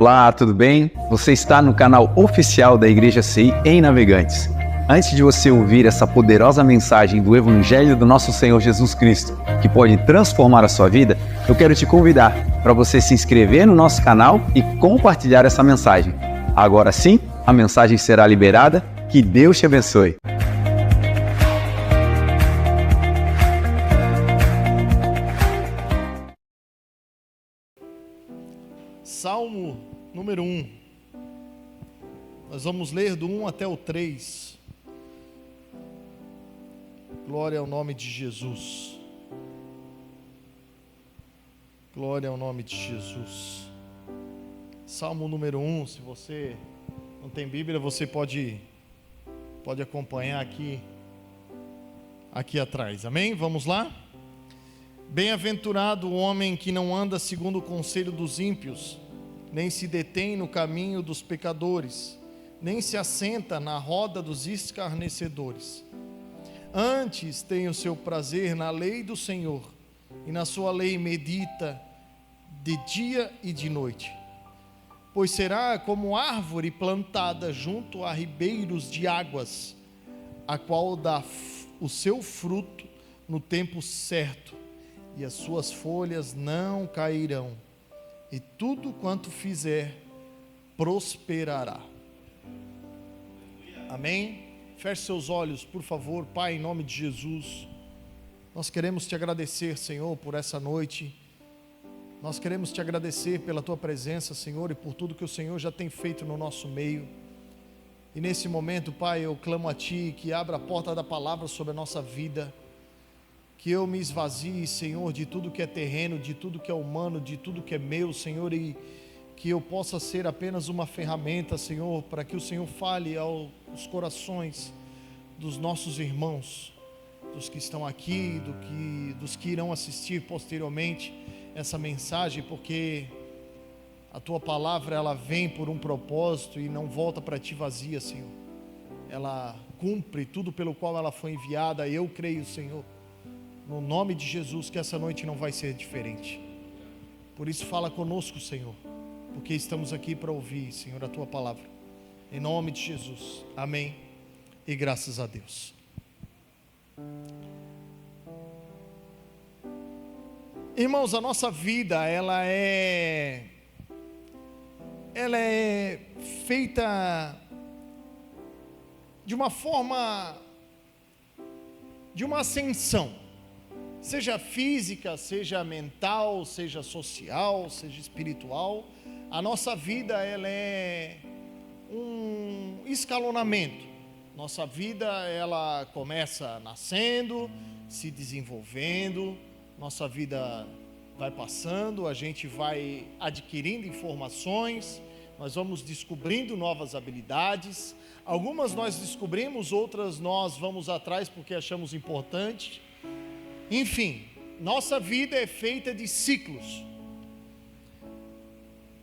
Olá, tudo bem? Você está no canal oficial da Igreja CI em Navegantes. Antes de você ouvir essa poderosa mensagem do Evangelho do nosso Senhor Jesus Cristo, que pode transformar a sua vida, eu quero te convidar para você se inscrever no nosso canal e compartilhar essa mensagem. Agora sim, a mensagem será liberada. Que Deus te abençoe. Salmo número 1. Nós vamos ler do 1 até o 3. Glória ao nome de Jesus. Glória ao nome de Jesus. Salmo número 1, se você não tem Bíblia, você pode acompanhar aqui atrás. Amém? Vamos lá? Bem-aventurado o homem que não anda segundo o conselho dos ímpios, nem se detém no caminho dos pecadores, nem se assenta na roda dos escarnecedores. Antes tem o seu prazer na lei do Senhor, e na sua lei medita de dia e de noite. Pois será como árvore plantada junto a ribeiros de águas, a qual dá o seu fruto no tempo certo, e as suas folhas não cairão, e tudo quanto fizer prosperará. Amém? Feche seus olhos, por favor. Pai, em nome de Jesus, nós queremos te agradecer, Senhor, por essa noite. Nós queremos te agradecer pela tua presença, Senhor, e por tudo que o Senhor já tem feito no nosso meio. E nesse momento, Pai, eu clamo a Ti que abra a porta da palavra sobre a nossa vida, que eu me esvazie, Senhor, de tudo que é terreno, de tudo que é humano, de tudo que é meu, Senhor, e que eu possa ser apenas uma ferramenta, Senhor, para que o Senhor fale aos corações dos nossos irmãos, dos que estão aqui, dos que irão assistir posteriormente essa mensagem, porque a Tua palavra, ela vem por um propósito e não volta para Ti vazia, Senhor. Ela cumpre tudo pelo qual ela foi enviada. Eu creio, Senhor, no nome de Jesus, que essa noite não vai ser diferente. Por isso fala conosco, Senhor, porque estamos aqui para ouvir, Senhor, a Tua palavra. Em nome de Jesus, amém e graças a Deus. Irmãos, a nossa vida, ela é feita de uma forma, de uma ascensão, seja física, seja mental, seja social, seja espiritual. A nossa vida, ela é um escalonamento. Nossa vida, ela começa nascendo, se desenvolvendo, nossa vida vai passando, a gente vai adquirindo informações, nós vamos descobrindo novas habilidades. Algumas nós descobrimos, outras nós vamos atrás porque achamos importante. Enfim, nossa vida é feita de ciclos.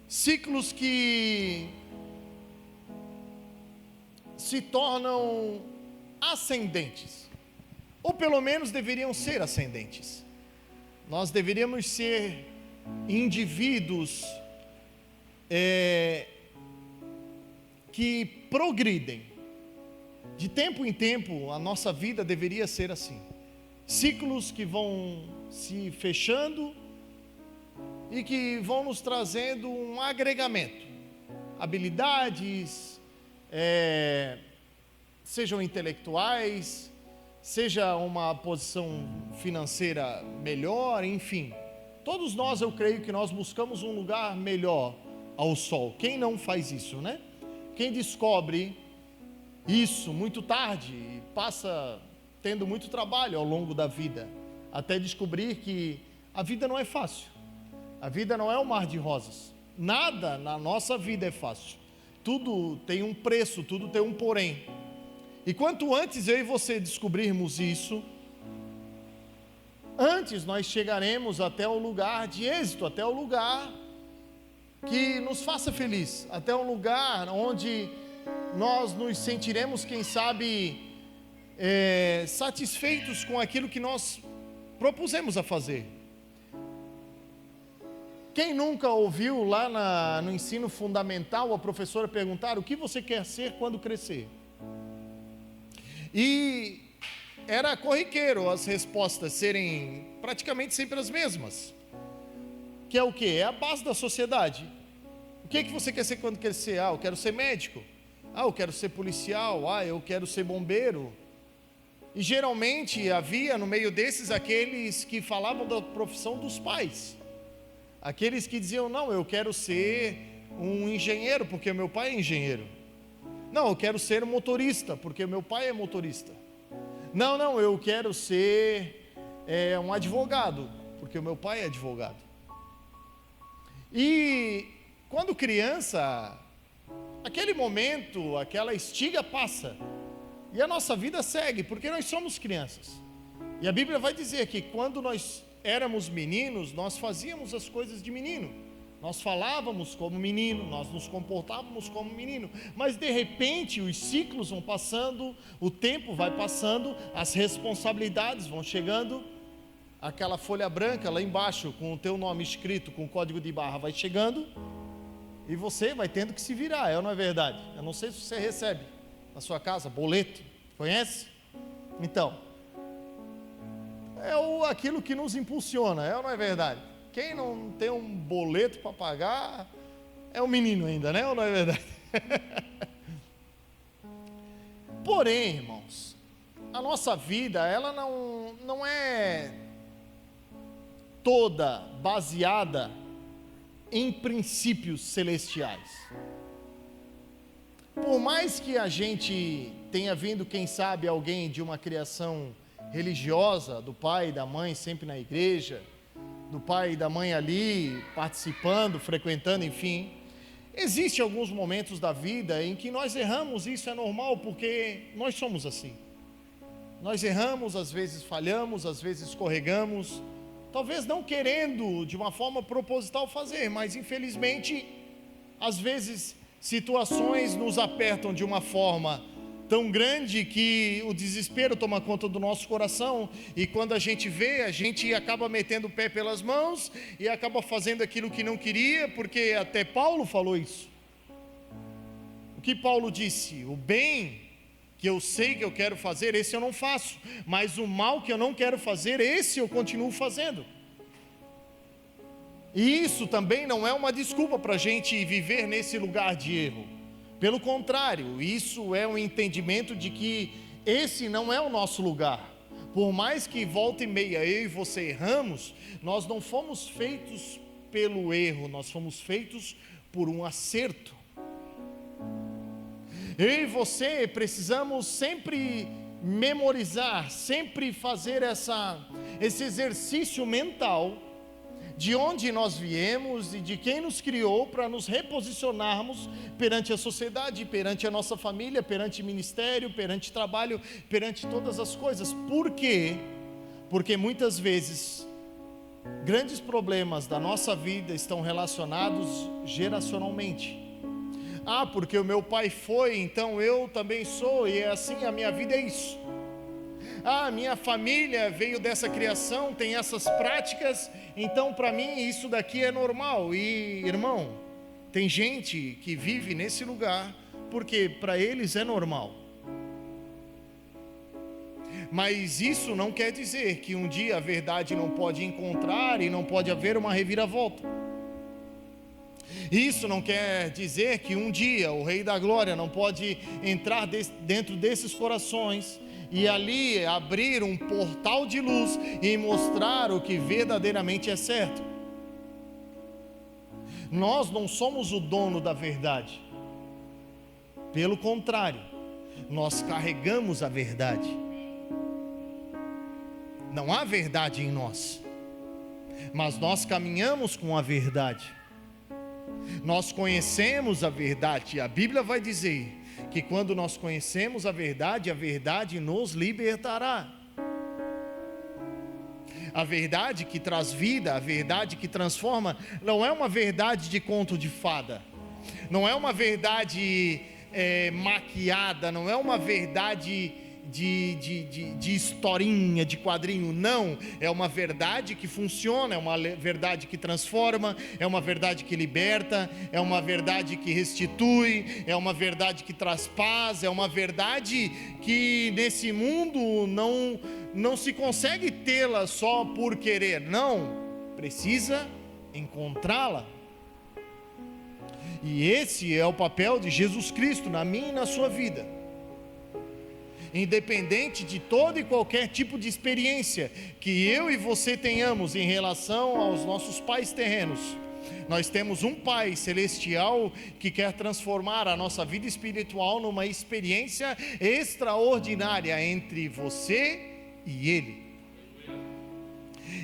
Ciclos que se tornam ascendentes, ou pelo menos deveriam ser ascendentes. Nós deveríamos ser indivíduos que progridem. De tempo em tempo, a nossa vida deveria ser assim. Ciclos que vão se fechando e que vão nos trazendo um agregamento. Habilidades, sejam intelectuais, seja uma posição financeira melhor, enfim. Todos nós, eu creio que nós buscamos um lugar melhor ao sol. Quem não faz isso, né? Quem descobre isso muito tarde e passa tendo muito trabalho ao longo da vida, até descobrir que a vida não é fácil. A vida não é um mar de rosas. Nada na nossa vida é fácil. Tudo tem um preço, tudo tem um porém. E quanto antes eu e você descobrirmos isso, antes nós chegaremos até o lugar de êxito, até o lugar que nos faça feliz, até um lugar onde nós nos sentiremos, quem sabe, satisfeitos com aquilo que nós propusemos a fazer. Quem nunca ouviu lá no ensino fundamental a professora perguntar: o que você quer ser quando crescer? E era corriqueiro as respostas serem praticamente sempre as mesmas. Que é o quê? É a base da sociedade. O que você quer ser quando crescer? Eu quero ser médico. Eu quero ser policial. Eu quero ser bombeiro. E geralmente havia no meio desses aqueles que falavam da profissão dos pais. Aqueles que diziam: não, eu quero ser um engenheiro, porque meu pai é engenheiro. Não, eu quero ser um motorista, porque meu pai é motorista. Não, eu quero ser um advogado, porque o meu pai é advogado. E quando criança, aquele momento, aquela estiga passa, e a nossa vida segue, porque nós somos crianças. E a Bíblia vai dizer que quando nós éramos meninos, nós fazíamos as coisas de menino, nós falávamos como menino, nós nos comportávamos como menino, mas de repente os ciclos vão passando, o tempo vai passando, as responsabilidades vão chegando, aquela folha branca lá embaixo com o teu nome escrito, com o código de barra vai chegando, e você vai tendo que se virar, ou não é verdade? Eu não sei se você recebe na sua casa boleto, conhece? Então, é aquilo que nos impulsiona, ou não é verdade? Quem não tem um boleto para pagar é um menino ainda, né? Ou não é verdade? Porém, irmãos, a nossa vida, ela não é toda baseada em princípios celestiais. Por mais que a gente tenha vindo, quem sabe, alguém de uma criação religiosa, do pai e da mãe sempre na igreja, do pai e da mãe ali participando, frequentando, enfim, existem alguns momentos da vida em que nós erramos, isso é normal, porque nós somos assim. Nós erramos, às vezes falhamos, às vezes escorregamos, talvez não querendo de uma forma proposital fazer, mas infelizmente, às vezes situações nos apertam de uma forma tão grande que o desespero toma conta do nosso coração, e quando a gente vê, a gente acaba metendo o pé pelas mãos e acaba fazendo aquilo que não queria, porque até Paulo falou isso. O que Paulo disse? O bem que eu sei que eu quero fazer, esse eu não faço, mas o mal que eu não quero fazer, esse eu continuo fazendo. E isso também não é uma desculpa para a gente viver nesse lugar de erro. Pelo contrário, isso é um entendimento de que esse não é o nosso lugar. Por mais que volta e meia eu e você erramos, nós não fomos feitos pelo erro, nós fomos feitos por um acerto. Eu e você precisamos sempre memorizar, sempre fazer esse exercício mental de onde nós viemos e de quem nos criou, para nos reposicionarmos perante a sociedade, perante a nossa família, perante o ministério, perante o trabalho, perante todas as coisas. Por quê? Porque muitas vezes grandes problemas da nossa vida estão relacionados geracionalmente. Porque o meu pai foi, então eu também sou, e é assim, a minha vida é isso. Minha família veio dessa criação, tem essas práticas, então para mim isso daqui é normal. E irmão, tem gente que vive nesse lugar porque para eles é normal. Mas isso não quer dizer que um dia a verdade não pode encontrar e não pode haver uma reviravolta. Isso não quer dizer que um dia o Rei da Glória não pode entrar dentro desses corações e ali abrir um portal de luz e mostrar o que verdadeiramente é certo. Nós não somos o dono da verdade. Pelo contrário, nós carregamos a verdade. Não há verdade em nós, mas nós caminhamos com a verdade. Nós conhecemos a verdade. A Bíblia vai dizer que quando nós conhecemos a verdade nos libertará. A verdade que traz vida, a verdade que transforma, não é uma verdade de conto de fada, não é uma verdade maquiada, não é uma verdade de historinha, de quadrinho. Não, é uma verdade que funciona, é uma verdade que transforma, é uma verdade que liberta, é uma verdade que restitui, é uma verdade que traz paz, é uma verdade que nesse mundo não se consegue tê-la só por querer, não, precisa encontrá-la. E esse é o papel de Jesus Cristo na minha e na sua vida. Independente de todo e qualquer tipo de experiência que eu e você tenhamos em relação aos nossos pais terrenos, nós temos um Pai celestial que quer transformar a nossa vida espiritual numa experiência extraordinária entre você e Ele.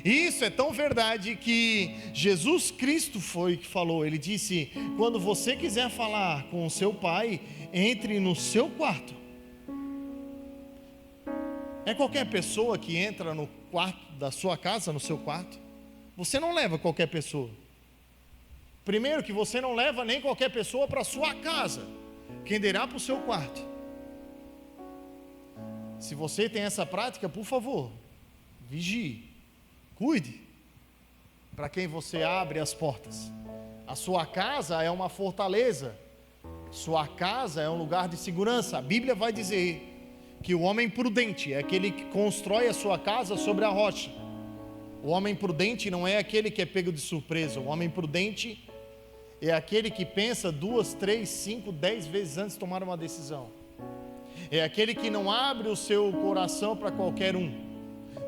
Isso é tão verdade que Jesus Cristo foi que falou. Ele disse: quando você quiser falar com o seu pai, entre no seu quarto. É qualquer pessoa que entra no quarto da sua casa, no seu quarto? Você não leva qualquer pessoa. Primeiro que você não leva nem qualquer pessoa para a sua casa, quem dirá para o seu quarto. Se você tem essa prática, por favor, vigie. Cuide para quem você abre as portas. A sua casa é uma fortaleza, sua casa é um lugar de segurança. A Bíblia vai dizer que o homem prudente é aquele que constrói a sua casa sobre a rocha. O homem prudente não é aquele que é pego de surpresa. O homem prudente é aquele que pensa 2, 3, 5, 10 vezes antes de tomar uma decisão. É aquele que não abre o seu coração para qualquer um.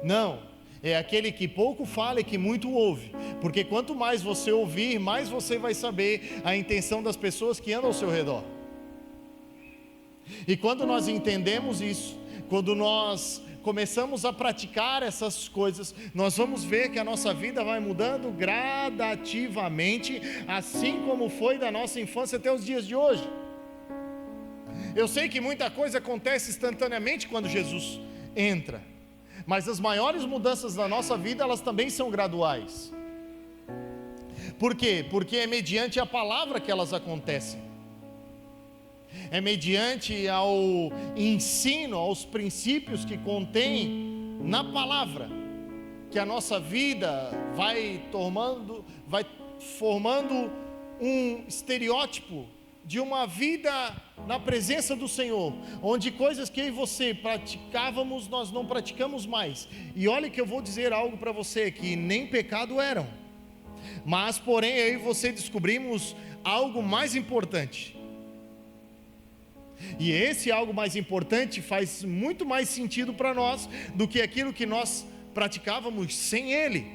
Não. É aquele que pouco fala e que muito ouve, porque quanto mais você ouvir, mais você vai saber a intenção das pessoas que andam ao seu redor. E quando nós entendemos isso, quando nós começamos a praticar essas coisas, nós vamos ver que a nossa vida vai mudando gradativamente, assim como foi da nossa infância até os dias de hoje. Eu sei que muita coisa acontece instantaneamente quando Jesus entra, mas as maiores mudanças da nossa vida, elas também são graduais. Por quê? Porque é mediante a palavra que elas acontecem. É mediante ao ensino, aos princípios que contém na palavra, que a nossa vida vai formando um estereótipo de uma vida na presença do Senhor, onde coisas que eu e você praticávamos, nós não praticamos mais. E olha que eu vou dizer algo para você, que nem pecado eram, mas porém eu e você descobrimos algo mais importante. E esse algo mais importante faz muito mais sentido para nós do que aquilo que nós praticávamos sem Ele.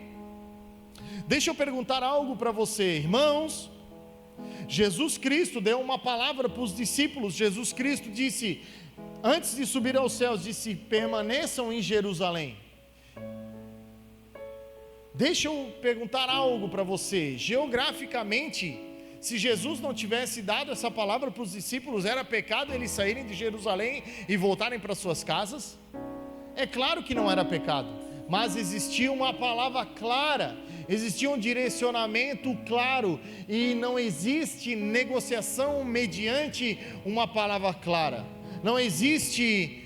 Deixa eu perguntar algo para você, irmãos. Jesus Cristo deu uma palavra para os discípulos. Jesus Cristo disse, antes de subir aos céus, disse: permaneçam em Jerusalém. Deixa eu perguntar algo para você. Geograficamente, se Jesus não tivesse dado essa palavra para os discípulos, era pecado eles saírem de Jerusalém e voltarem para suas casas? É claro que não era pecado, mas existia uma palavra clara, existia um direcionamento claro, e não existe negociação mediante uma palavra clara, não existe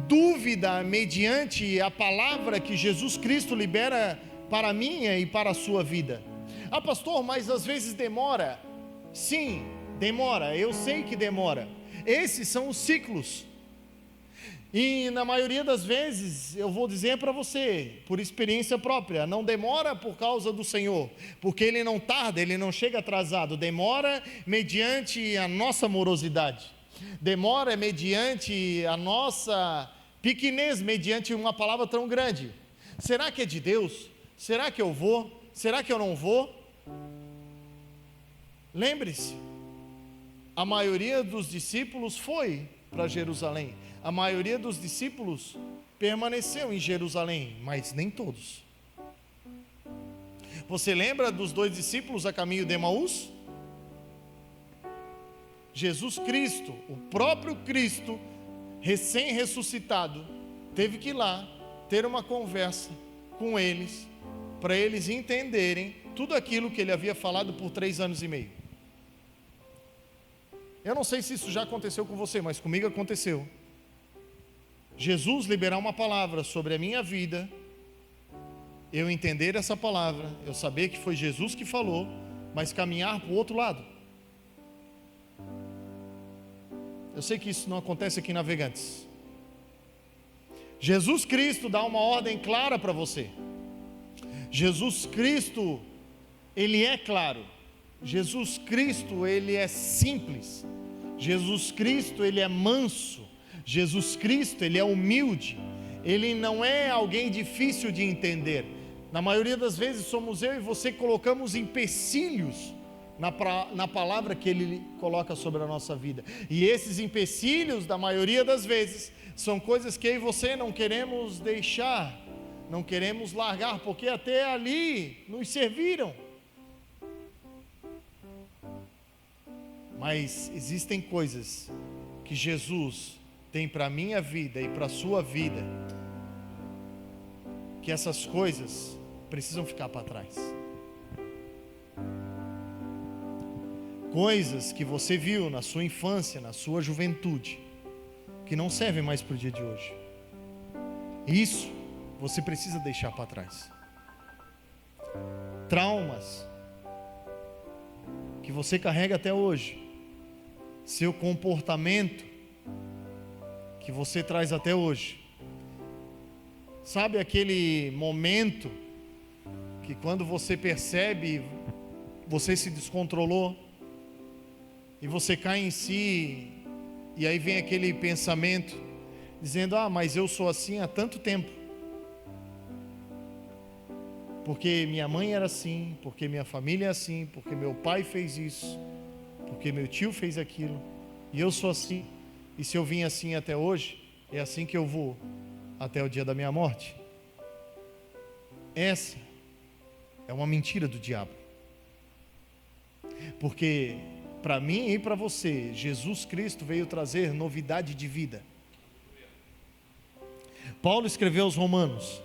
dúvida mediante a palavra que Jesus Cristo libera para a minha e para a sua vida. Ah, pastor, mas às vezes demora. Sim, demora, eu sei que demora. Esses são os ciclos. E na maioria das vezes, eu vou dizer para você, por experiência própria, não demora por causa do Senhor, porque Ele não tarda, Ele não chega atrasado. Demora mediante a nossa morosidade, demora mediante a nossa pequenez, mediante uma palavra tão grande. Será que é de Deus? Será que eu vou? Será que eu não vou? Lembre-se, a maioria dos discípulos foi para Jerusalém, a maioria dos discípulos permaneceu em Jerusalém, mas nem todos. Você lembra dos 2 discípulos a caminho de Emaús? Jesus Cristo, o próprio Cristo, recém-ressuscitado, teve que ir lá ter uma conversa com eles, para eles entenderem tudo aquilo que ele havia falado por 3 anos e meio. Eu não sei se isso já aconteceu com você, mas comigo aconteceu. Jesus liberar uma palavra sobre a minha vida, eu entender essa palavra, eu saber que foi Jesus que falou, mas caminhar para o outro lado. Eu sei que isso não acontece aqui em Navegantes. Jesus Cristo dá uma ordem clara para você. Jesus Cristo, Ele é claro. Jesus Cristo, Ele é simples. Jesus Cristo, Ele é manso. Jesus Cristo, Ele é humilde. Ele não é alguém difícil de entender. Na maioria das vezes somos eu e você que colocamos empecilhos na palavra que Ele coloca sobre a nossa vida. E esses empecilhos, da maioria das vezes, são coisas que eu e você não queremos deixar, não queremos largar, porque até ali nos serviram. Mas existem coisas que Jesus tem para a minha vida e para a sua vida, que essas coisas precisam ficar para trás. Coisas que você viu na sua infância, na sua juventude, que não servem mais para o dia de hoje. Isso você precisa deixar para trás. Traumas que você carrega até hoje, seu comportamento que você traz até hoje. Sabe aquele momento que quando você percebe, você se descontrolou e você cai em si, e aí vem aquele pensamento dizendo: mas eu sou assim há tanto tempo, porque minha mãe era assim, porque minha família é assim, porque meu pai fez isso, porque meu tio fez aquilo, e eu sou assim, e se eu vim assim até hoje, é assim que eu vou até o dia da minha morte. Essa é uma mentira do diabo, porque para mim e para você, Jesus Cristo veio trazer novidade de vida. Paulo escreveu aos Romanos,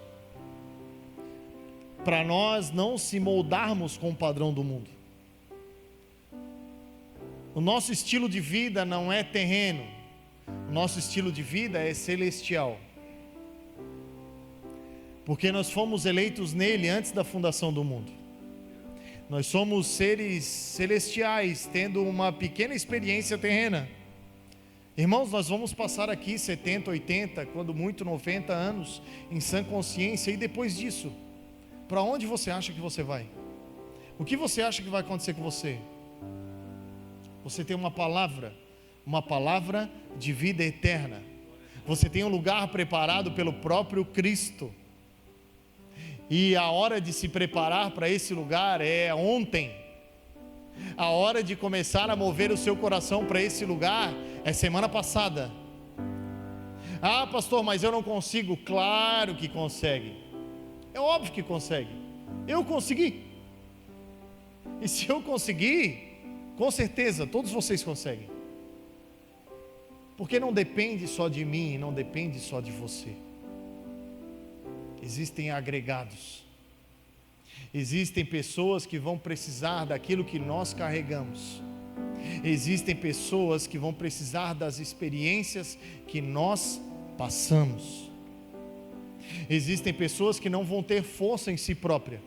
para nós não se moldarmos com o padrão do mundo. O nosso estilo de vida não é terreno, o nosso estilo de vida é celestial, porque nós fomos eleitos nele antes da fundação do mundo. Nós somos seres celestiais, tendo uma pequena experiência terrena. Irmãos, nós vamos passar aqui 70, 80, quando muito 90 anos, em sã consciência, e depois disso, para onde você acha que você vai? O que você acha que vai acontecer com você? Você tem uma palavra de vida eterna. Você tem um lugar preparado pelo próprio Cristo. E a hora de se preparar para esse lugar é ontem. A hora de começar a mover o seu coração para esse lugar é semana passada. Pastor, mas eu não consigo. Claro que consegue. É óbvio que consegue. Eu consegui. E se eu conseguir, com certeza todos vocês conseguem. Porque não depende só de mim, não depende só de você. Existem agregados, existem pessoas que vão precisar daquilo que nós carregamos, existem pessoas que vão precisar das experiências que nós passamos, existem pessoas que não vão ter força em si própria,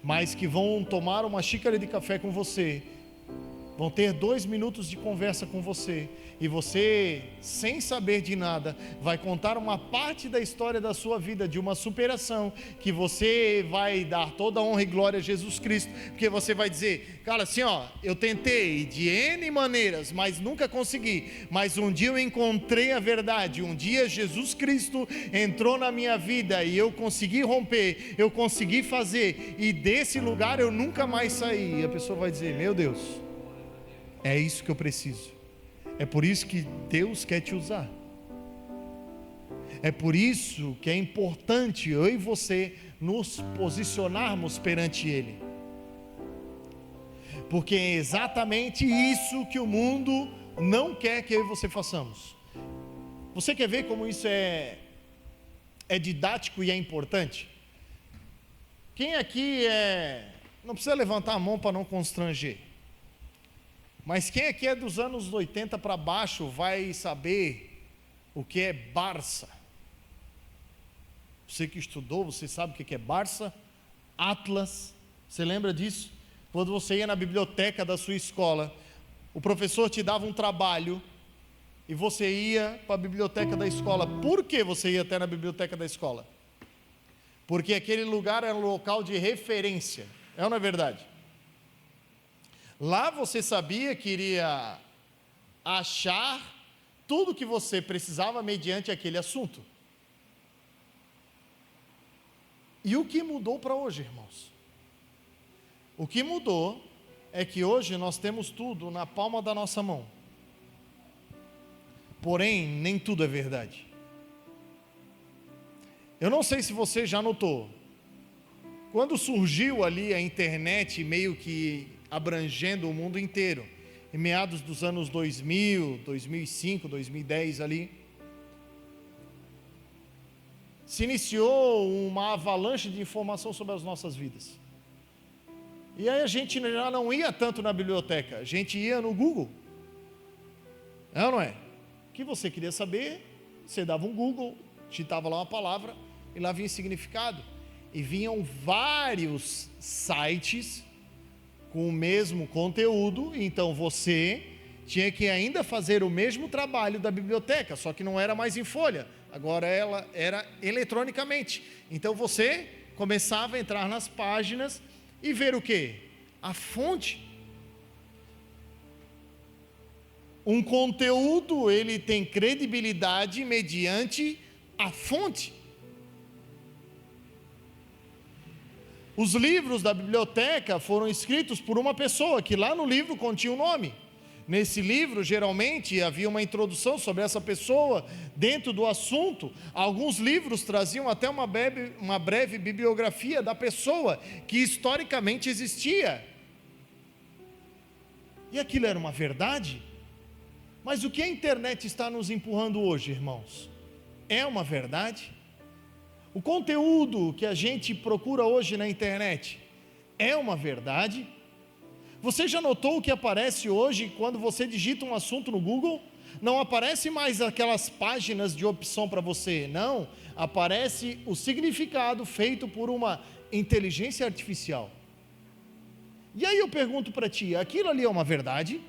mas que vão tomar uma xícara de café com você, vão ter 2 minutos de conversa com você, e você, sem saber de nada, vai contar uma parte da história da sua vida, de uma superação, que você vai dar toda a honra e glória a Jesus Cristo, porque você vai dizer: cara, assim eu tentei de N maneiras, mas nunca consegui, mas um dia eu encontrei a verdade, um dia Jesus Cristo entrou na minha vida, e eu consegui romper, eu consegui fazer, e desse lugar eu nunca mais saí. E a pessoa vai dizer: meu Deus, é isso que eu preciso. É por isso que Deus quer te usar. É por isso que é importante eu e você nos posicionarmos perante Ele. Porque é exatamente isso que o mundo não quer que eu e você façamos. Você quer ver como isso é didático e é importante? Quem aqui não precisa levantar a mão para não constranger. Mas quem aqui é dos anos 80 para baixo vai saber o que é Barça. Você que estudou, você sabe o que é Barça? Atlas, você lembra disso? Quando você ia na biblioteca da sua escola, o professor te dava um trabalho e você ia para a biblioteca da escola. Por que você ia até na biblioteca da escola? Porque aquele lugar era um local de referência, é ou não é verdade? Lá você sabia que iria achar tudo o que você precisava mediante aquele assunto. E o que mudou para hoje, irmãos? O que mudou é que hoje nós temos tudo na palma da nossa mão. Porém, nem tudo é verdade. Eu não sei se você já notou, quando surgiu ali a internet meio que abrangendo o mundo inteiro, em meados dos anos 2000, 2005, 2010 ali, se iniciou uma avalanche de informação sobre as nossas vidas. E aí a gente já não ia tanto na biblioteca, a gente ia no Google. É ou não é? O que você queria saber, você dava um Google, digitava lá uma palavra e lá vinha significado. E vinham vários sites com o mesmo conteúdo, então você tinha que ainda fazer o mesmo trabalho da biblioteca, só que não era mais em folha, agora ela era eletronicamente. Então você começava a entrar nas páginas e ver o quê? A fonte. Um conteúdo, ele tem credibilidade mediante a fonte. Os livros da biblioteca foram escritos por uma pessoa que lá no livro continha o nome. Nesse livro, geralmente, havia uma introdução sobre essa pessoa dentro do assunto. Alguns livros traziam até uma breve bibliografia da pessoa que historicamente existia. E aquilo era uma verdade? Mas o que a internet está nos empurrando hoje, irmãos? É uma verdade? O conteúdo que a gente procura hoje na internet é uma verdade? Você já notou o que aparece hoje quando você digita um assunto no Google? Não aparece mais aquelas páginas de opção para você, não. Aparece o significado feito por uma inteligência artificial. E aí eu pergunto para ti, aquilo ali é uma verdade?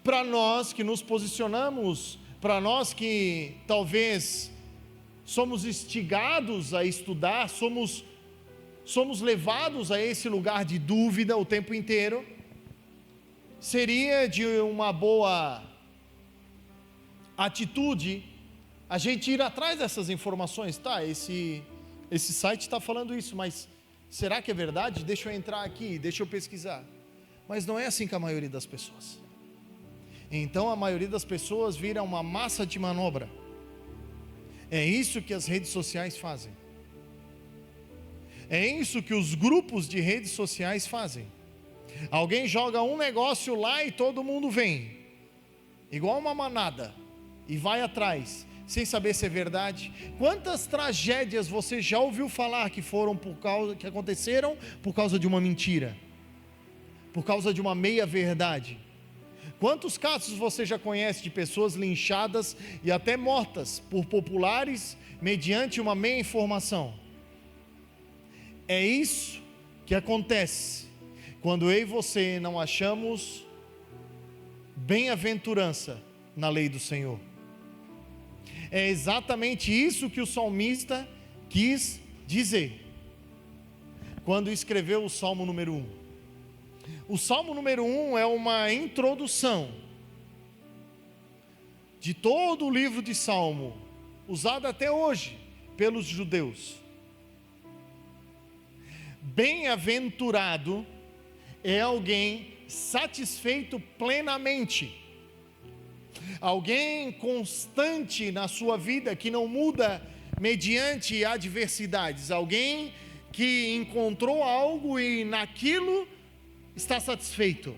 Para nós que nos posicionamos, para nós que talvez somos instigados a estudar, somos levados a esse lugar de dúvida o tempo inteiro, seria de uma boa atitude a gente ir atrás dessas informações. Tá, esse site está falando isso, mas será que é verdade? Deixa eu entrar aqui, deixa eu pesquisar. Mas não é assim com a maioria das pessoas. Então a maioria das pessoas vira uma massa de manobra. É isso que as redes sociais fazem. É isso que os grupos de redes sociais fazem. Alguém joga um negócio lá e todo mundo vem, igual uma manada, e vai atrás, sem saber se é verdade. Quantas tragédias você já ouviu falar que aconteceram por causa de uma mentira, por causa de uma meia verdade? Quantos casos você já conhece de pessoas linchadas e até mortas por populares mediante uma meia informação? É isso que acontece quando eu e você não achamos bem-aventurança na lei do Senhor. É exatamente isso que o salmista quis dizer quando escreveu o Salmo número 1. O Salmo número 1 é uma introdução de todo o livro de Salmo, usado até hoje pelos judeus. Bem-aventurado é alguém satisfeito plenamente, alguém constante na sua vida, que não muda mediante adversidades, alguém que encontrou algo e naquilo está satisfeito.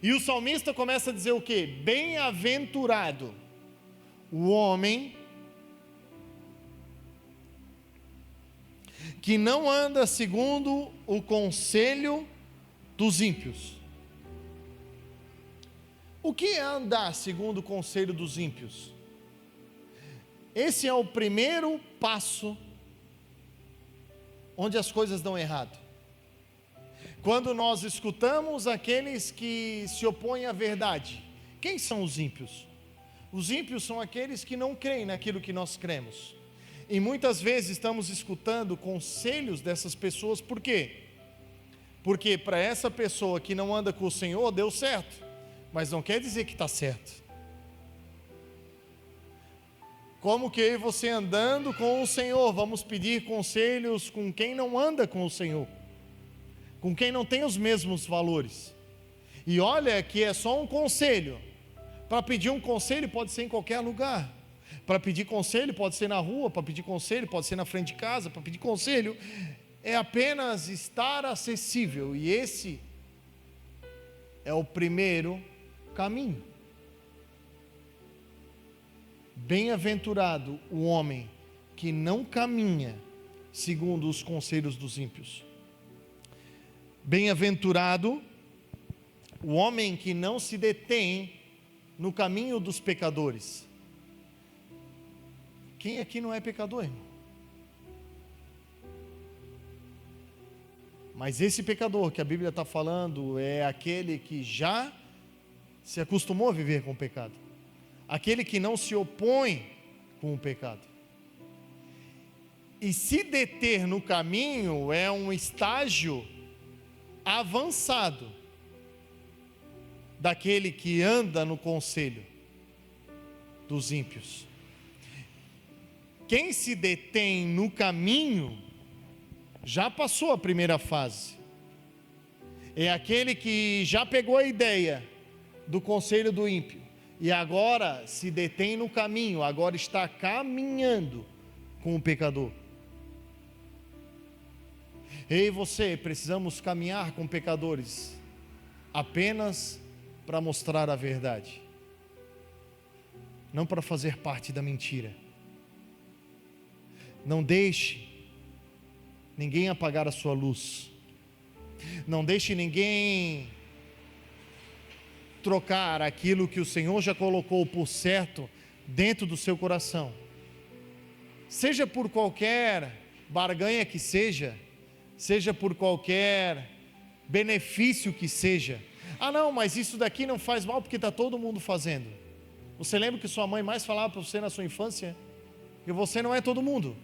E o salmista começa a dizer o quê? Bem-aventurado o homem que não anda segundo o conselho dos ímpios, O que é andar segundo o conselho dos ímpios? Esse é o primeiro passo onde as coisas dão errado. Quando nós escutamos aqueles que se opõem à verdade, quem são os ímpios? Os ímpios são aqueles que não creem naquilo que nós cremos. E muitas vezes estamos escutando conselhos dessas pessoas, por quê? Porque para essa pessoa que não anda com o Senhor, deu certo, mas não quer dizer que está certo. Como que eu e você andando com o Senhor, vamos pedir conselhos com quem não anda com o Senhor, com quem não tem os mesmos valores? E olha que é só um conselho. Para pedir um conselho pode ser em qualquer lugar. Para pedir conselho pode ser na rua, para pedir conselho pode ser na frente de casa, para pedir conselho é apenas estar acessível, e esse é o primeiro caminho. Bem-aventurado o homem que não caminha segundo os conselhos dos ímpios. Bem-aventurado o homem que não se detém no caminho dos pecadores. Quem aqui não é pecador, irmão? Mas esse pecador que a Bíblia está falando é aquele que já se acostumou a viver com o pecado, aquele que não se opõe com o pecado. E se deter no caminho é um estágio avançado daquele que anda no conselho dos ímpios. Quem se detém no caminho já passou a primeira fase. É aquele que já pegou a ideia do conselho do ímpio e agora se detém no caminho, agora está caminhando com o pecador. Eu e você precisamos caminhar com pecadores apenas para mostrar a verdade, não para fazer parte da mentira. Não deixe ninguém apagar a sua luz. Não deixe ninguém trocar aquilo que o Senhor já colocou por certo dentro do seu coração. Seja por qualquer barganha que seja por qualquer benefício que seja. Ah não, mas isso daqui não faz mal porque está todo mundo fazendo. Você lembra que sua mãe mais falava para você na sua infância? Que você não é todo mundo.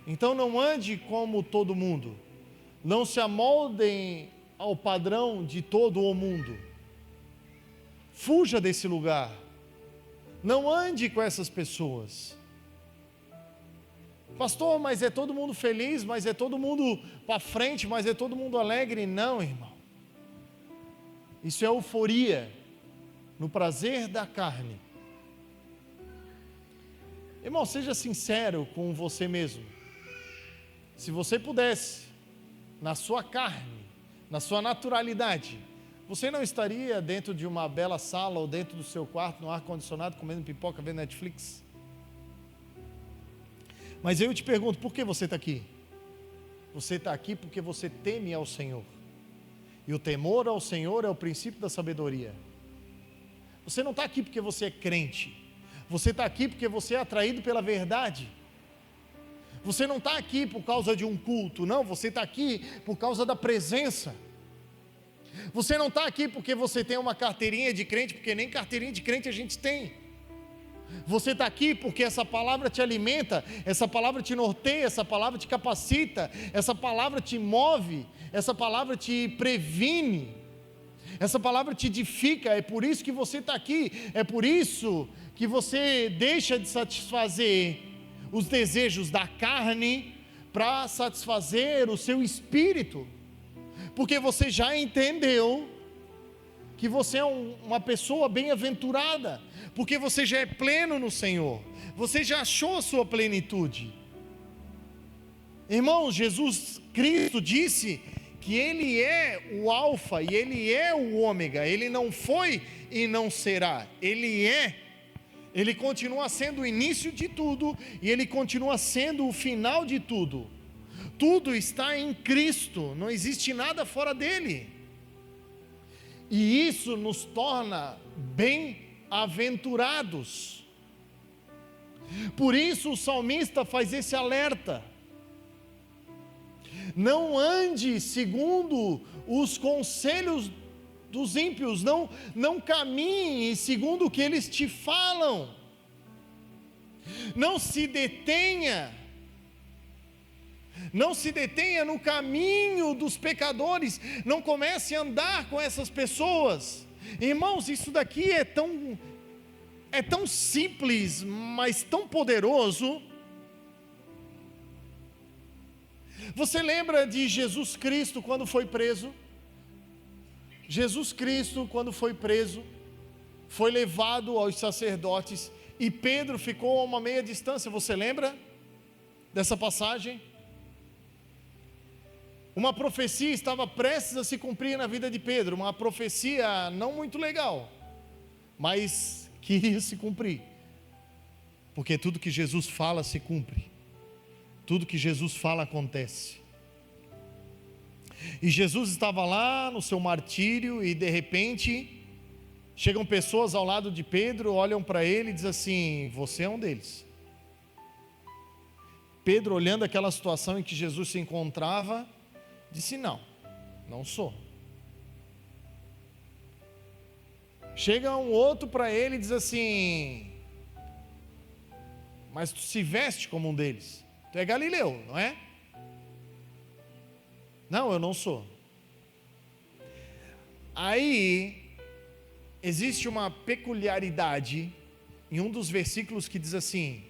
Então não ande como todo mundo. Não se amoldem ao padrão de todo o mundo. Fuja desse lugar. Não ande com essas pessoas. Pastor, mas é todo mundo feliz, mas é todo mundo para frente, mas é todo mundo alegre. Não, irmão. Isso é euforia no prazer da carne. Irmão, seja sincero com você mesmo. Se você pudesse, na sua carne, na sua naturalidade, você não estaria dentro de uma bela sala ou dentro do seu quarto, no ar-condicionado, comendo pipoca, vendo Netflix? Mas eu te pergunto, por que você está aqui? Você está aqui porque você teme ao Senhor. E o temor ao Senhor é o princípio da sabedoria. Você não está aqui porque você é crente. Você está aqui porque você é atraído pela verdade. Você não está aqui por causa de um culto, não. Você está aqui por causa da presença. Você não está aqui porque você tem uma carteirinha de crente, porque nem carteirinha de crente a gente tem. Você está aqui porque essa palavra te alimenta, essa palavra te norteia, essa palavra te capacita, essa palavra te move, essa palavra te previne, essa palavra te edifica. É por isso que você está aqui, é por isso que você deixa de satisfazer os desejos da carne para satisfazer o seu espírito, porque você já entendeu que você é uma pessoa bem-aventurada, porque você já é pleno no Senhor, você já achou a sua plenitude. Irmãos, Jesus Cristo disse que Ele é o alfa e Ele é o ômega. Ele não foi e não será, Ele é. Ele continua sendo o início de tudo e Ele continua sendo o final de tudo. Tudo está em Cristo, não existe nada fora dele. E isso nos torna bem-aventurados. Por isso o salmista faz esse alerta: não ande segundo os conselhos dos ímpios, não caminhe segundo o que eles te falam, não se detenha no caminho dos pecadores, não comece a andar com essas pessoas. Irmãos, isso daqui é tão simples, mas tão poderoso. Você lembra de Jesus Cristo quando foi preso? Jesus Cristo, quando foi preso, foi levado aos sacerdotes e Pedro ficou a uma meia distância. Você lembra dessa passagem? Uma profecia estava prestes a se cumprir na vida de Pedro, uma profecia não muito legal, mas que iria se cumprir, porque tudo que Jesus fala se cumpre, tudo que Jesus fala acontece. E Jesus estava lá no seu martírio e de repente chegam pessoas ao lado de Pedro, olham para ele e dizem assim: você é um deles. Pedro, olhando aquela situação em que Jesus se encontrava, disse: não sou. Chega um outro para ele e diz assim: mas tu se veste como um deles, tu é Galileu, não é? Não, eu não sou. Aí existe uma peculiaridade em um dos versículos que diz assim: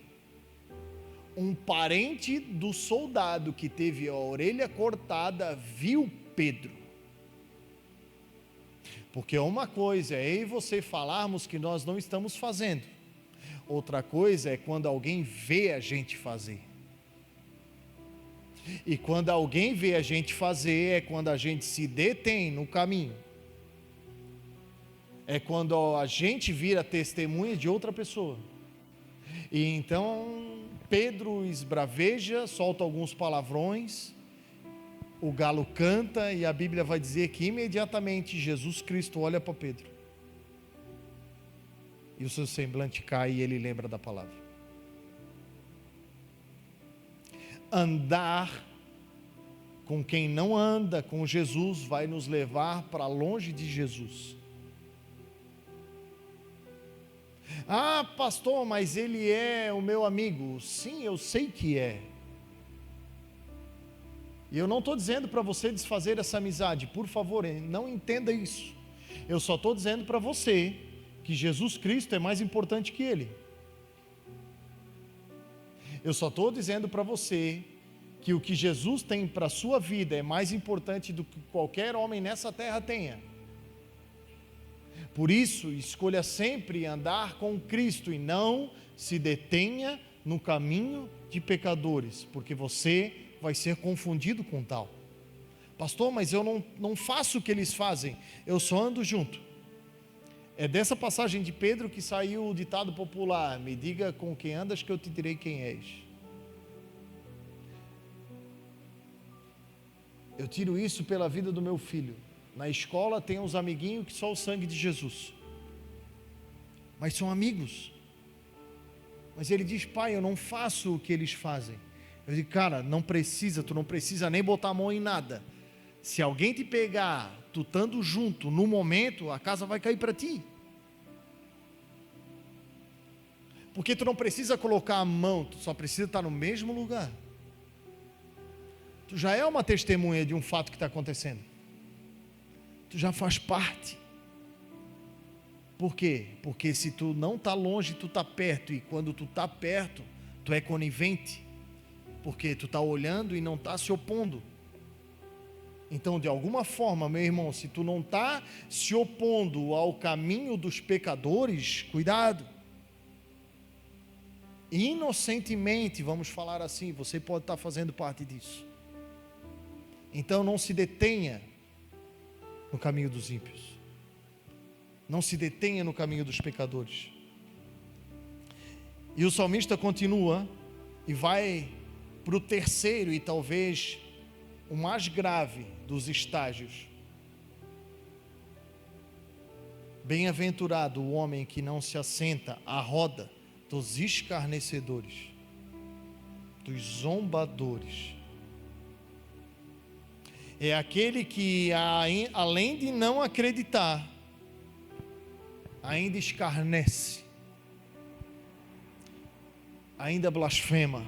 um parente do soldado que teve a orelha cortada viu Pedro. Porque uma coisa é eu e você falarmos que nós não estamos fazendo, outra coisa é quando alguém vê a gente fazer. E quando alguém vê a gente fazer, é quando a gente se detém no caminho, é quando a gente vira testemunha de outra pessoa. E então Pedro esbraveja, solta alguns palavrões, o galo canta e a Bíblia vai dizer que imediatamente Jesus Cristo olha para Pedro e o seu semblante cai e ele lembra da palavra. Andar com quem não anda com Jesus vai nos levar para longe de Jesus. Ah, pastor, mas ele é o meu amigo. Sim, eu sei que é. E eu não estou dizendo para você desfazer essa amizade, por favor, não entenda isso. Eu só estou dizendo para você que Jesus Cristo é mais importante que ele. Eu só estou dizendo para você que o que Jesus tem para a sua vida é mais importante do que qualquer homem nessa terra tenha. Por isso, escolha sempre andar com Cristo e não se detenha no caminho de pecadores, porque você vai ser confundido com tal. Pastor, mas eu não faço o que eles fazem, eu só ando junto. É dessa passagem de Pedro que saiu o ditado popular: me diga com quem andas que eu te direi quem és. Eu tiro isso pela vida do meu filho. Na escola tem uns amiguinhos que só o sangue de Jesus, mas são amigos. Mas ele diz: pai, eu não faço o que eles fazem. Eu digo: cara, não precisa, tu não precisa nem botar a mão em nada. Se alguém te pegar, tu estando junto, no momento, a casa vai cair para ti. Porque tu não precisa colocar a mão, tu só precisa estar no mesmo lugar. Tu já é uma testemunha de um fato que está acontecendo. Tu já faz parte. Por quê? Porque se tu não está longe, tu está perto. E quando tu está perto, tu é conivente. Porque tu está olhando e não está se opondo. Então, de alguma forma, meu irmão, se tu não está se opondo ao caminho dos pecadores, cuidado. Inocentemente, vamos falar assim, você pode estar fazendo parte disso. Então não se detenha no caminho dos ímpios. Não se detenha no caminho dos pecadores. E o salmista continua e vai para o terceiro e talvez o mais grave dos estágios. Bem-aventurado o homem que não se assenta à roda dos escarnecedores, dos zombadores. É aquele que, além de não acreditar, ainda escarnece, ainda blasfema,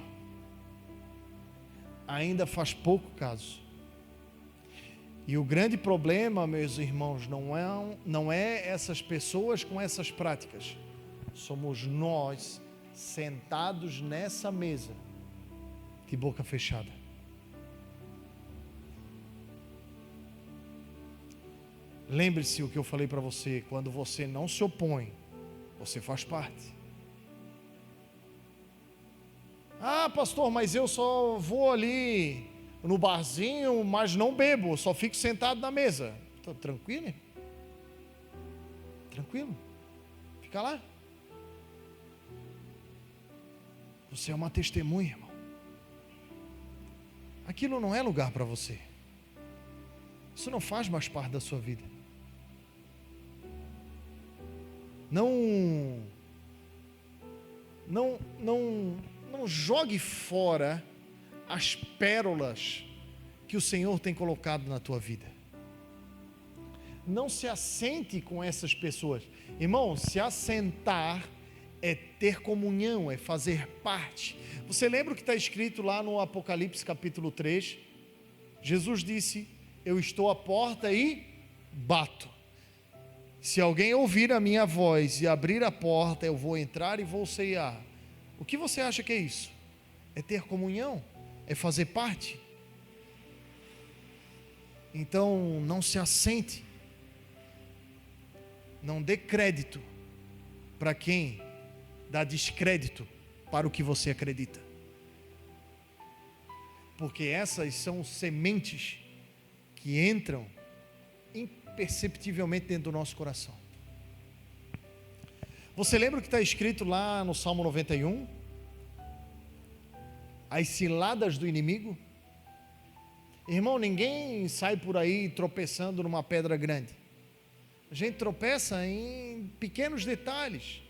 ainda faz pouco caso. E o grande problema, meus irmãos, não é essas pessoas com essas práticas. Somos nós sentados nessa mesa, de boca fechada. Lembre-se o que eu falei para você: quando você não se opõe, você faz parte. Ah, pastor, mas eu só vou ali no barzinho, mas não bebo, só fico sentado na mesa. Tô tranquilo? Tranquilo. Fica lá. Você é uma testemunha, irmão. Aquilo não é lugar para você. Isso não faz mais parte da sua vida. Não jogue fora as pérolas que o Senhor tem colocado na tua vida. Não se assente com essas pessoas. Irmão, se assentar é ter comunhão, é fazer parte. Você lembra o que está escrito lá no Apocalipse capítulo 3? Jesus disse: eu estou à porta e bato. Se alguém ouvir a minha voz e abrir a porta, eu vou entrar e vou ceiar. O que você acha que é isso? É ter comunhão? É fazer parte? Então não se assente, não dê crédito para quem dá descrédito para o que você acredita, porque essas são sementes que entram imperceptivelmente dentro do nosso coração. Você lembra o que está escrito lá no Salmo 91? As ciladas do inimigo. Irmão, ninguém sai por aí tropeçando numa pedra grande. A gente tropeça em pequenos detalhes.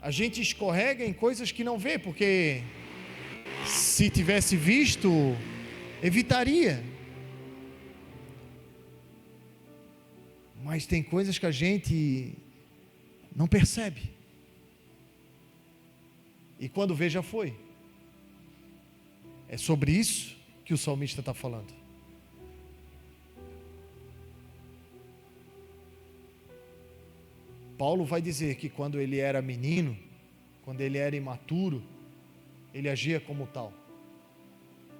A gente escorrega em coisas que não vê, porque se tivesse visto, evitaria. Mas tem coisas que a gente não percebe. E quando vê, já foi. É sobre isso que o salmista está falando. Paulo vai dizer que quando ele era menino, quando ele era imaturo, ele agia como tal.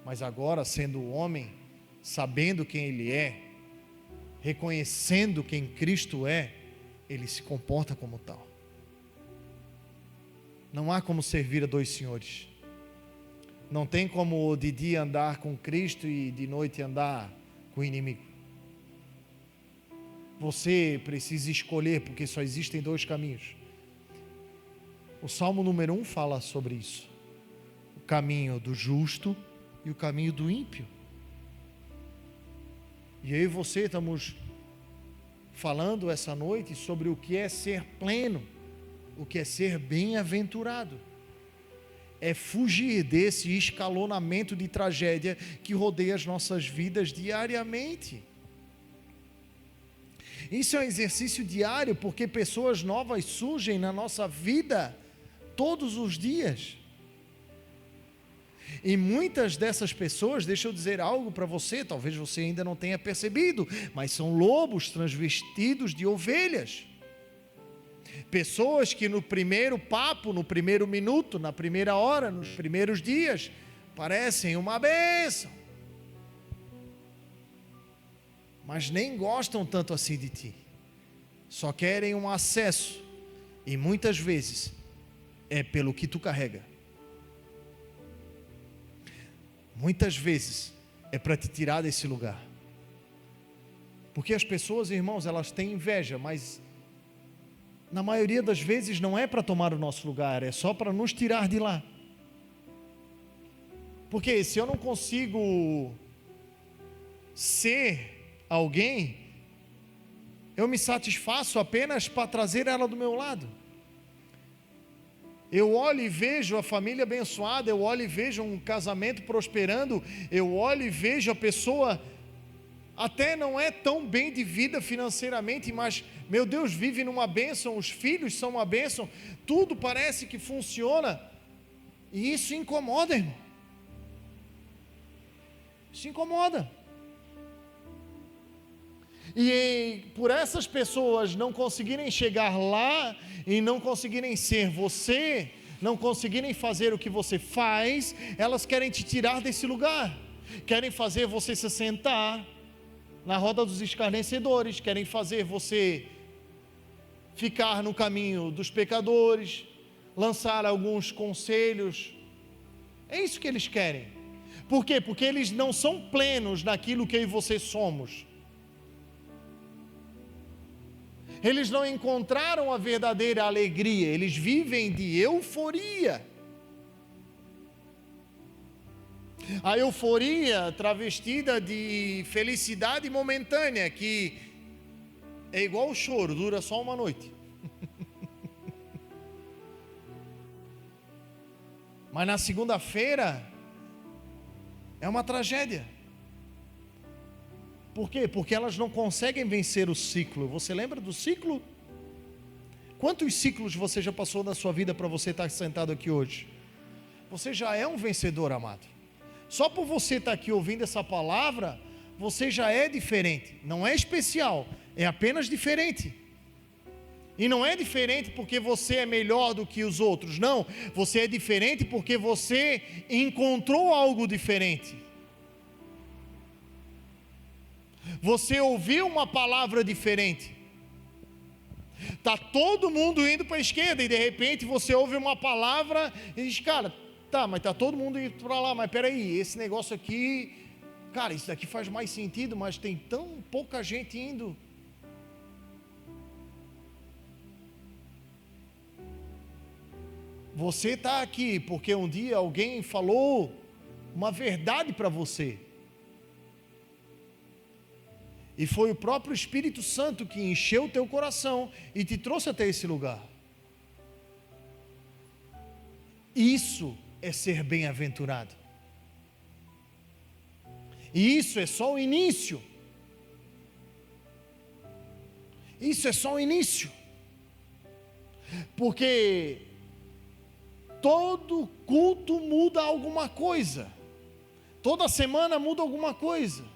Mas agora, sendo homem, sabendo quem ele é, reconhecendo quem Cristo é, ele se comporta como tal. Não há como servir a dois senhores. Não tem como de dia andar com Cristo e de noite andar com o inimigo. Você precisa escolher, porque só existem dois caminhos. O Salmo número 1 fala sobre isso: o caminho do justo e o caminho do ímpio. E eu e você estamos falando essa noite sobre o que é ser pleno, o que é ser bem-aventurado. É fugir desse escalonamento de tragédia que rodeia as nossas vidas diariamente. Isso é um exercício diário, porque pessoas novas surgem na nossa vida todos os dias. E muitas dessas pessoas, deixa eu dizer algo para você, talvez você ainda não tenha percebido, mas são lobos transvestidos de ovelhas. Pessoas que no primeiro papo, no primeiro minuto, na primeira hora, nos primeiros dias, parecem uma bênção, mas nem gostam tanto assim de ti, só querem um acesso, e muitas vezes é pelo que tu carrega. Muitas vezes é para te tirar desse lugar, porque as pessoas, irmãos, elas têm inveja, mas na maioria das vezes não é para tomar o nosso lugar, é só para nos tirar de lá. Porque se eu não consigo ser alguém, eu me satisfaço apenas para trazer ela do meu lado. Eu olho e vejo a família abençoada, eu olho e vejo um casamento prosperando, eu olho e vejo a pessoa até não é tão bem de vida financeiramente, mas, meu Deus, vive numa bênção, os filhos são uma bênção, tudo parece que funciona, e isso incomoda, irmão. Isso incomoda. E por essas pessoas não conseguirem chegar lá, e não conseguirem ser você, não conseguirem fazer o que você faz, elas querem te tirar desse lugar, querem fazer você se sentar na roda dos escarnecedores, querem fazer você ficar no caminho dos pecadores, lançar alguns conselhos. É isso que eles querem. Por quê? Porque eles não são plenos naquilo que eu e você somos. Eles não encontraram a verdadeira alegria, eles vivem de euforia. A euforia travestida de felicidade momentânea, que é igual o choro, dura só uma noite. Mas na segunda-feira é uma tragédia. Por quê? Porque elas não conseguem vencer o ciclo. Você lembra do ciclo? Quantos ciclos você já passou na sua vida para você estar sentado aqui hoje? Você já é um vencedor, amado. Só por você estar aqui ouvindo essa palavra, você já é diferente. Não é especial, é apenas diferente. E não é diferente porque você é melhor do que os outros. Não, você é diferente porque você encontrou algo diferente. Você ouviu uma palavra diferente. Está todo mundo indo para a esquerda e de repente você ouve uma palavra e diz, cara, tá, mas está todo mundo indo para lá, mas peraí, esse negócio aqui, cara, isso daqui faz mais sentido, mas tem tão pouca gente indo. Você está aqui porque um dia alguém falou uma verdade para você. E foi o próprio Espírito Santo que encheu o teu coração e te trouxe até esse lugar. Isso é ser bem-aventurado. E isso é só o início. Isso é só o início. Porque todo culto muda alguma coisa. Toda semana muda alguma coisa.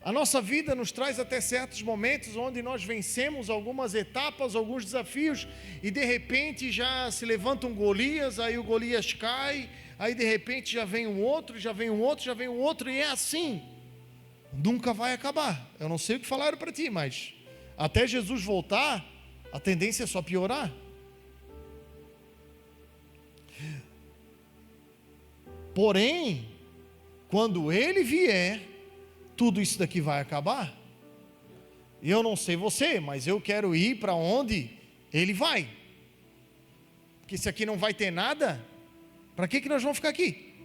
A nossa vida nos traz até certos momentos onde nós vencemos algumas etapas, alguns desafios, e de repente já se levanta um Golias, aí o Golias cai, aí de repente já vem um outro, já vem um outro, já vem um outro, e é assim. Nunca vai acabar. Eu não sei o que falaram para ti, mas até Jesus voltar, a tendência é só piorar. Porém, quando Ele vier, tudo isso daqui vai acabar. E eu não sei você, mas eu quero ir para onde Ele vai. Porque se aqui não vai ter nada, para que nós vamos ficar aqui?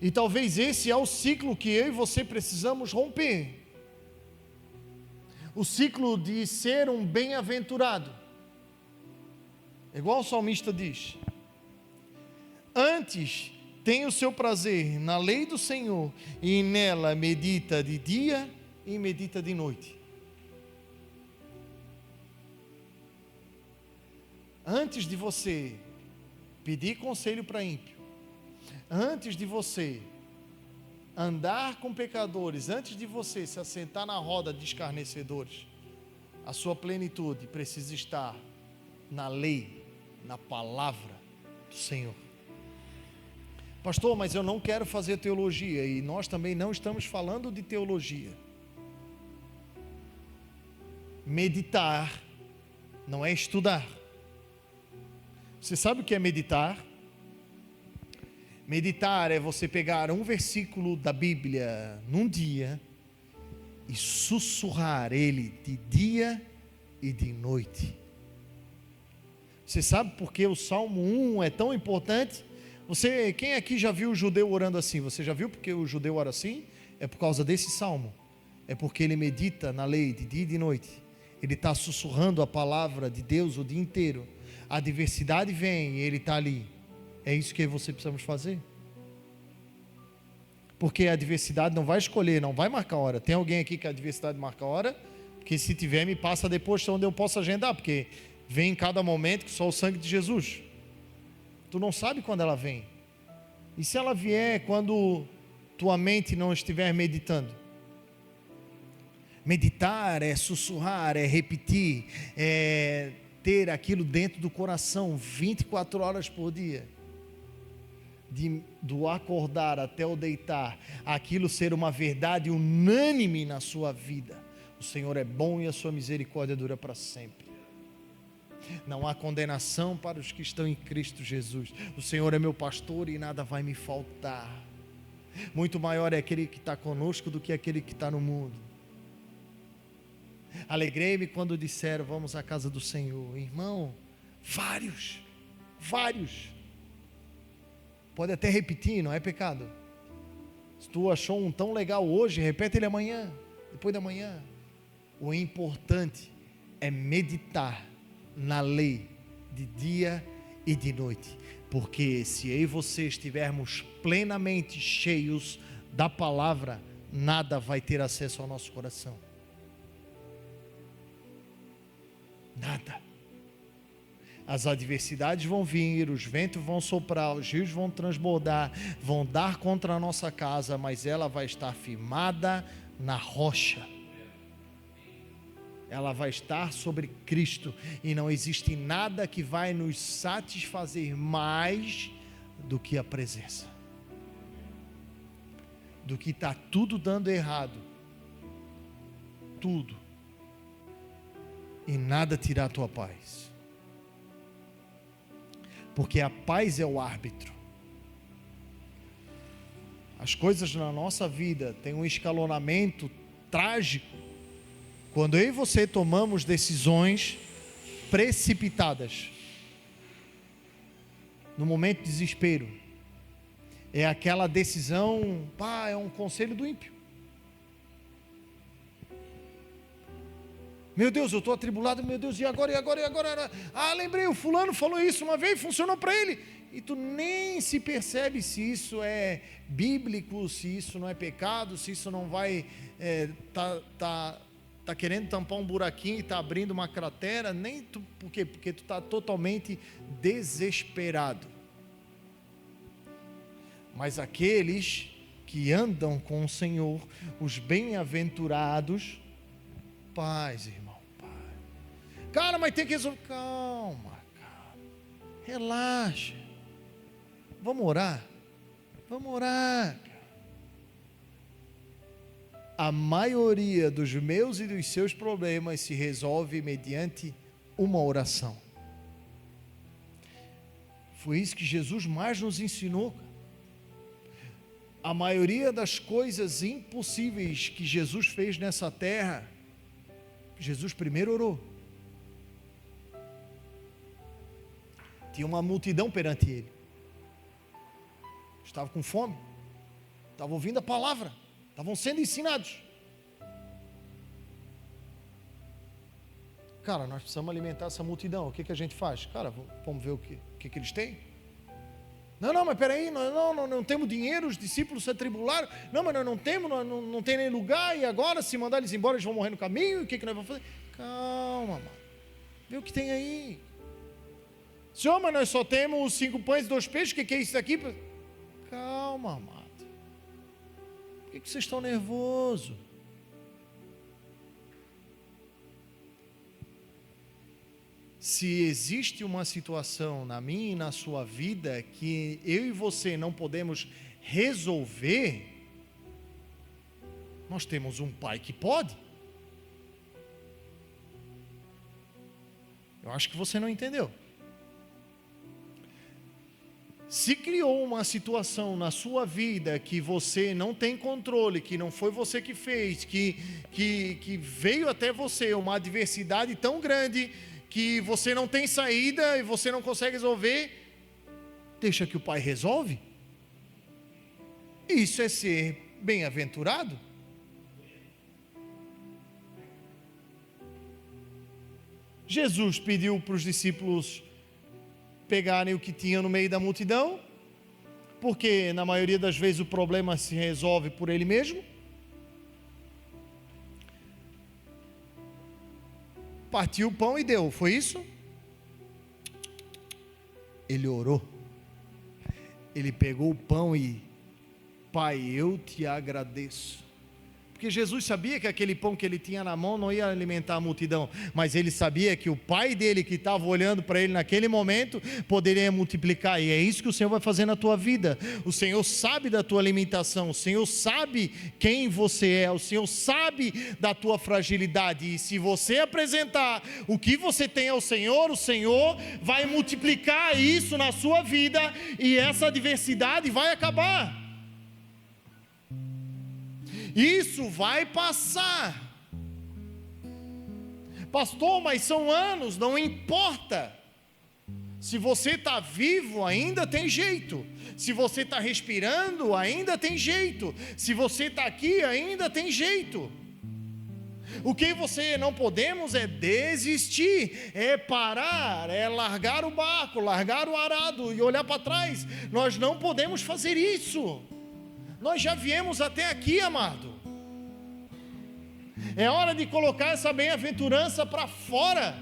E talvez esse é o ciclo que eu e você precisamos romper. O ciclo de ser um bem-aventurado. Igual o salmista diz: antes tem o seu prazer na lei do Senhor, e nela medita de dia e medita de noite. Antes de você pedir conselho para ímpio, antes de você andar com pecadores, antes de você se assentar na roda de escarnecedores, a sua plenitude precisa estar na lei, na palavra do Senhor. Pastor, mas eu não quero fazer teologia, e nós também não estamos falando de teologia. Meditar não é estudar. Você sabe o que é meditar? Meditar é você pegar um versículo da Bíblia num dia e sussurrar ele de dia e de noite. Você sabe por que o Salmo 1 é tão importante? Quem aqui já viu o judeu orando assim? Você já viu porque o judeu ora assim? É por causa desse salmo. É porque ele medita na lei de dia e de noite. Ele está sussurrando a palavra de Deus o dia inteiro. A adversidade vem e ele está ali. É isso que você precisamos fazer. Porque a adversidade não vai escolher, não vai marcar hora. Tem alguém aqui que a adversidade marca hora? Porque se tiver, me passa depois onde eu posso agendar. Porque vem em cada momento que só o sangue de Jesus. Tu não sabe quando ela vem. E se ela vier quando tua mente não estiver meditando? Meditar é sussurrar, é repetir, é ter aquilo dentro do coração 24 horas por dia. Do acordar até o deitar, aquilo ser uma verdade unânime na sua vida. O Senhor é bom e a sua misericórdia dura para sempre. Não há condenação para os que estão em Cristo Jesus. O Senhor é meu pastor e nada vai me faltar. Muito maior é aquele que está conosco do que aquele que está no mundo. Alegrei-me quando disseram: vamos à casa do Senhor. Irmão, vários. Pode até repetir, não é pecado. Se tu achou um tão legal hoje, repete ele amanhã, depois da manhã. O importante é meditar na lei de dia e de noite, porque se eu e você estivermos plenamente cheios da palavra, nada vai ter acesso ao nosso coração. Nada. As adversidades vão vir, os ventos vão soprar, os rios vão transbordar, vão dar contra a nossa casa, mas ela vai estar firmada na rocha. Ela vai estar sobre Cristo, e não existe nada que vai nos satisfazer mais do que a presença. Do que está tudo dando errado, tudo, e nada tirar a tua paz. Porque a paz é o árbitro. As coisas na nossa vida têm um escalonamento trágico quando eu e você tomamos decisões precipitadas, no momento de desespero. É aquela decisão, é um conselho do ímpio. Meu Deus, eu estou atribulado, meu Deus, e agora? Lembrei, o fulano falou isso uma vez, funcionou para ele. E tu nem se percebe se isso é bíblico, se isso não é pecado, se isso não vai tá querendo tampar um buraquinho e está abrindo uma cratera. Por quê? Porque tu está totalmente desesperado. Mas aqueles que andam com o Senhor, os bem-aventurados, paz, irmão, paz. Cara, mas tem que resolver. Calma, cara. Relaxa. Vamos orar. Cara. A maioria dos meus e dos seus problemas se resolve mediante uma oração. Foi isso que Jesus mais nos ensinou. A maioria das coisas impossíveis que Jesus fez nessa terra, Jesus primeiro orou. Tinha uma multidão perante ele. Estava com fome. Estavam ouvindo a palavra. Estavam sendo ensinados. Cara, nós precisamos alimentar essa multidão. O que a gente faz? Cara, vamos ver o que eles têm. Não, mas peraí, não temos dinheiro, os discípulos se atribularam. Não, mas nós não temos, não tem nem lugar. E agora, se mandar eles embora, eles vão morrer no caminho. O que nós vamos fazer? Calma, mano. Vê o que tem aí. Senhor, mas nós só temos 5 pães e 2 peixes. O que é isso aqui? Calma, amado. Por que vocês estão nervosos? Se existe uma situação na minha e na sua vida que eu e você não podemos resolver, nós temos um Pai que pode. Eu acho que você não entendeu. Se criou uma situação na sua vida que você não tem controle, que não foi você que fez, que veio até você uma adversidade tão grande que você não tem saída e você não consegue resolver, deixa que o Pai resolve. Isso é ser bem-aventurado. Jesus pediu para os discípulos pegarem o que tinha no meio da multidão, porque na maioria das vezes o problema se resolve por ele mesmo. Partiu o pão e deu, foi isso? Ele orou. Ele pegou o pão e: Pai, eu te agradeço. Porque Jesus sabia que aquele pão que ele tinha na mão não ia alimentar a multidão, mas ele sabia que o Pai dele, que estava olhando para ele naquele momento, poderia multiplicar. E é isso que o Senhor vai fazer na tua vida. O Senhor sabe da tua limitação, o Senhor sabe quem você é, o Senhor sabe da tua fragilidade. E se você apresentar o que você tem ao Senhor, o Senhor vai multiplicar isso na sua vida, e essa adversidade vai acabar. Isso vai passar. Pastor, mas são anos, não importa. Se você está vivo, ainda tem jeito. Se você está respirando, ainda tem jeito. Se você está aqui, ainda tem jeito. O que você não podemos é desistir, é parar, é largar o barco, largar o arado e olhar para trás. Nós não podemos fazer isso. Nós já viemos até aqui, amado. É hora de colocar essa bem-aventurança para fora.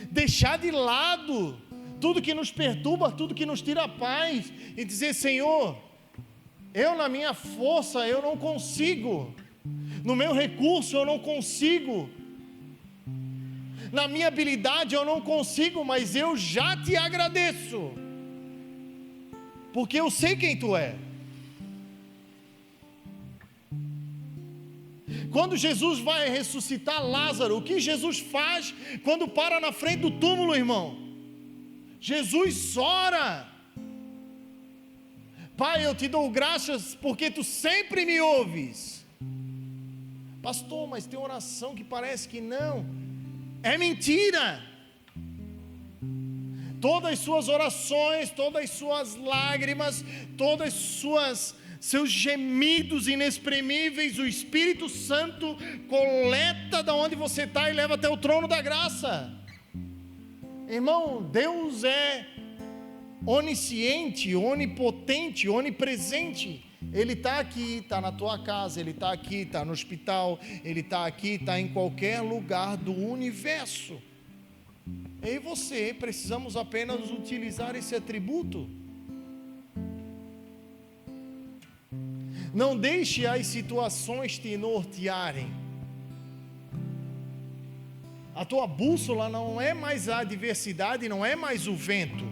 Deixar de lado tudo que nos perturba, tudo que nos tira a paz. E dizer: Senhor, eu na minha força eu não consigo. No meu recurso eu não consigo. Na minha habilidade eu não consigo, mas eu já te agradeço. Porque eu sei quem tu é. Quando Jesus vai ressuscitar Lázaro, o que Jesus faz quando para na frente do túmulo, irmão? Jesus ora: Pai, eu te dou graças porque tu sempre me ouves. Pastor, mas tem oração que parece que não. É mentira. Todas as suas orações, todas as suas lágrimas, todas as seus gemidos inexprimíveis, o Espírito Santo coleta da onde você está e leva até o trono da graça. Irmão, Deus é onisciente, onipotente, onipresente. Ele está aqui, está na tua casa, Ele está aqui, está no hospital, Ele está aqui, está em qualquer lugar do universo. Eu e você precisamos apenas utilizar esse atributo. Não deixe as situações te nortearem. A tua bússola não é mais a adversidade, não é mais o vento.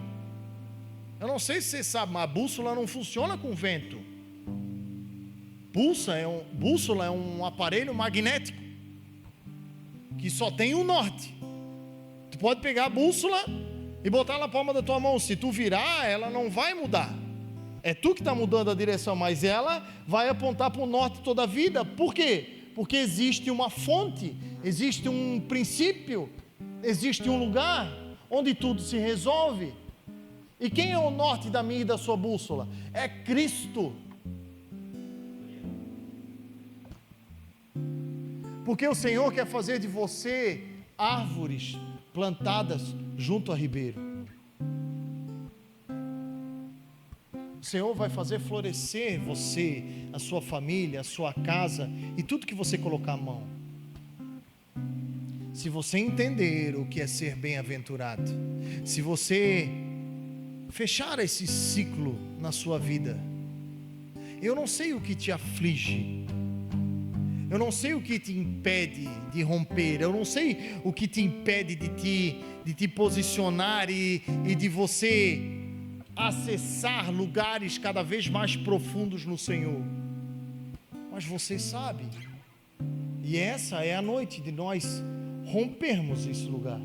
Eu não sei se você sabe, mas a bússola não funciona com vento. Bússola é um aparelho magnético que só tem um norte. Tu pode pegar a bússola e botar na palma da tua mão. Se tu virar, ela não vai mudar. É tu que está mudando a direção, mas ela vai apontar para o norte toda a vida. Por quê? Porque existe uma fonte, existe um princípio, existe um lugar onde tudo se resolve. E quem é o norte da minha e da sua bússola? É Cristo. Porque o Senhor quer fazer de você árvores plantadas junto a ribeiro. O Senhor vai fazer florescer você, a sua família, a sua casa e tudo que você colocar a mão. Se você entender o que é ser bem-aventurado, se você fechar esse ciclo na sua vida, eu não sei o que te aflige, eu não sei o que te impede de romper, eu não sei o que te impede de te posicionar e de você acessar lugares cada vez mais profundos no Senhor. Mas você sabe, e essa é a noite de nós rompermos esse lugar.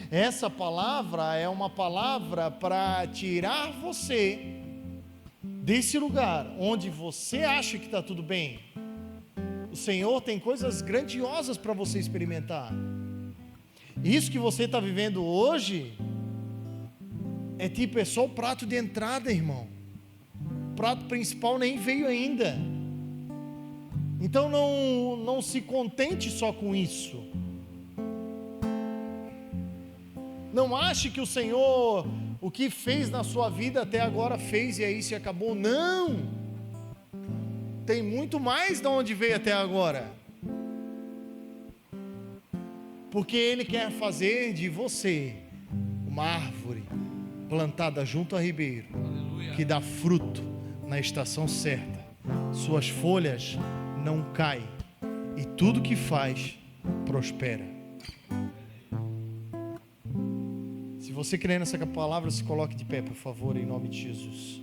Essa palavra é uma palavra para tirar você desse lugar onde você acha que está tudo bem. O Senhor tem coisas grandiosas para você experimentar. Isso que você está vivendo hoje é só o prato de entrada, irmão. O prato principal nem veio ainda. Então não se contente só com isso. Não ache que o Senhor, o que fez na sua vida até agora, fez e aí se acabou. Não! Tem muito mais de onde veio até agora. Porque Ele quer fazer de você uma árvore plantada junto a ribeiro, que dá fruto na estação certa. Suas folhas não caem e tudo que faz prospera. Se você crê nessa palavra, se coloque de pé, por favor, em nome de Jesus.